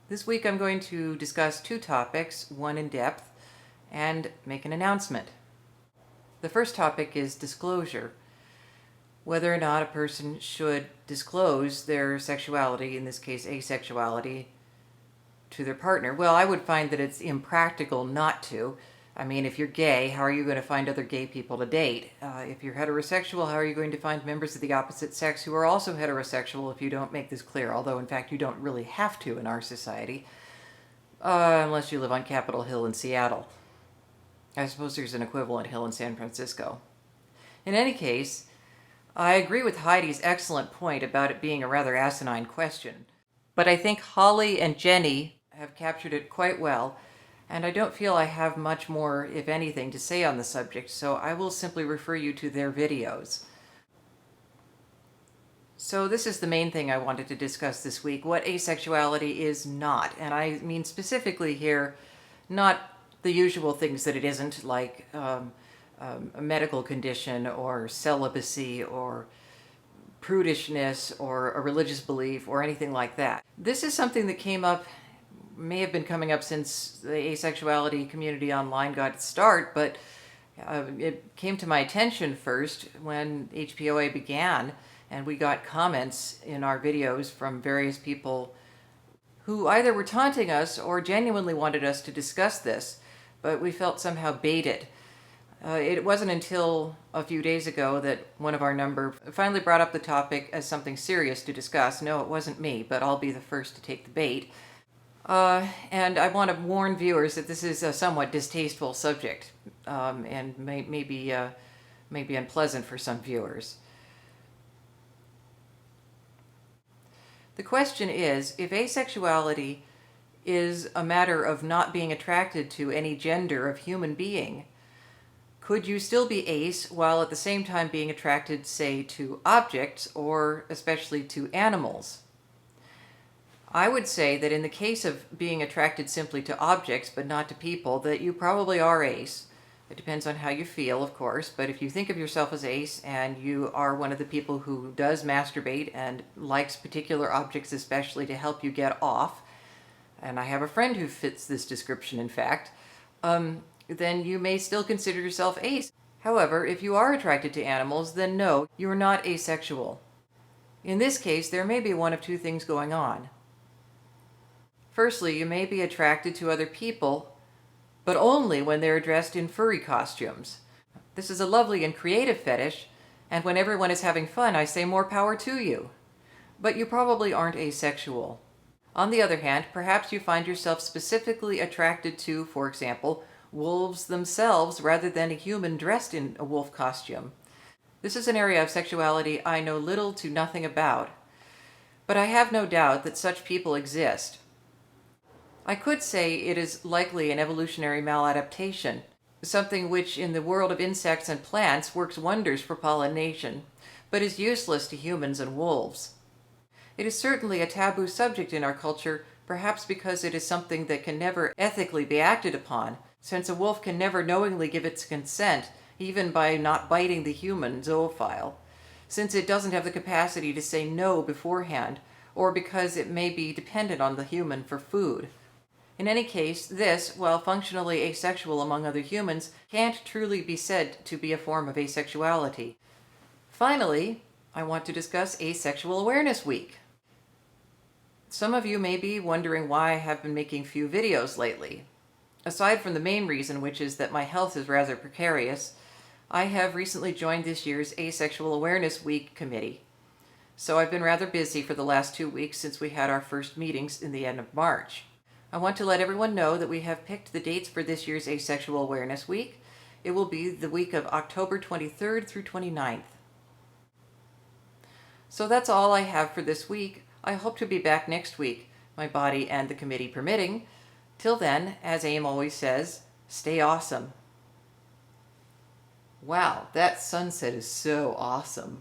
This week I'm going to discuss two topics, one in depth, and make an announcement. The first topic is disclosure. Whether or not a person should disclose their sexuality, in this case asexuality, to their partner. Well, I would find that it's impractical not to. I mean, if you're gay, how are you going to find other gay people to date? If you're heterosexual, how are you going to find members of the opposite sex who are also heterosexual if you don't make this clear? Although, in fact, you don't really have to in our society, unless you live on Capitol Hill in Seattle. I suppose there's an equivalent hill in San Francisco. In any case, I agree with Heidi's excellent point about it being a rather asinine question. But I think Holly and Jenny have captured it quite well, and I don't feel I have much more, if anything, to say on the subject, so I will simply refer you to their videos. So this is the main thing I wanted to discuss this week, what asexuality is not. And I mean specifically here, not the usual things that it isn't, like a medical condition or celibacy or prudishness or a religious belief or anything like that. This is something that came up, may have been coming up since the asexuality community online got its start, but it came to my attention first when HPoA began, and we got comments in our videos from various people who either were taunting us or genuinely wanted us to discuss this, but we felt somehow baited. It wasn't until a few days ago that one of our number finally brought up the topic as something serious to discuss. No, it wasn't me, but I'll be the first to take the bait. And I want to warn viewers that this is a somewhat distasteful subject, and may be unpleasant for some viewers. The question is, if asexuality is a matter of not being attracted to any gender of human being, could you still be ace while at the same time being attracted, say, to objects or especially to animals? I would say that in the case of being attracted simply to objects but not to people, that you probably are ace. It depends on how you feel, of course, but if you think of yourself as ace and you are one of the people who does masturbate and likes particular objects especially to help you get off, and I have a friend who fits this description, in fact, then you may still consider yourself ace. However, if you are attracted to animals, then no, you're not asexual. In this case, there may be one of two things going on. Firstly, you may be attracted to other people, but only when they're dressed in furry costumes. This is a lovely and creative fetish, and when everyone is having fun, I say more power to you. But you probably aren't asexual. On the other hand, perhaps you find yourself specifically attracted to, for example, wolves themselves rather than a human dressed in a wolf costume. This is an area of sexuality I know little to nothing about, but I have no doubt that such people exist. I could say it is likely an evolutionary maladaptation, something which in the world of insects and plants works wonders for pollination, but is useless to humans and wolves. It is certainly a taboo subject in our culture, perhaps because it is something that can never ethically be acted upon, since a wolf can never knowingly give its consent, even by not biting the human zoophile, since it doesn't have the capacity to say no beforehand, or because it may be dependent on the human for food. In any case, this, while functionally asexual among other humans, can't truly be said to be a form of asexuality. Finally, I want to discuss Asexual Awareness Week. Some of you may be wondering why I have been making few videos lately. Aside from the main reason, which is that my health is rather precarious, I have recently joined this year's Asexual Awareness Week committee. So I've been rather busy for the last 2 weeks since we had our first meetings in the end of March. I want to let everyone know that we have picked the dates for this year's Asexual Awareness Week. It will be the week of October 23rd through 29th. So that's all I have for this week. I hope to be back next week, my body and the committee permitting. Till then, as AIM always says, stay awesome. Wow, that sunset is so awesome.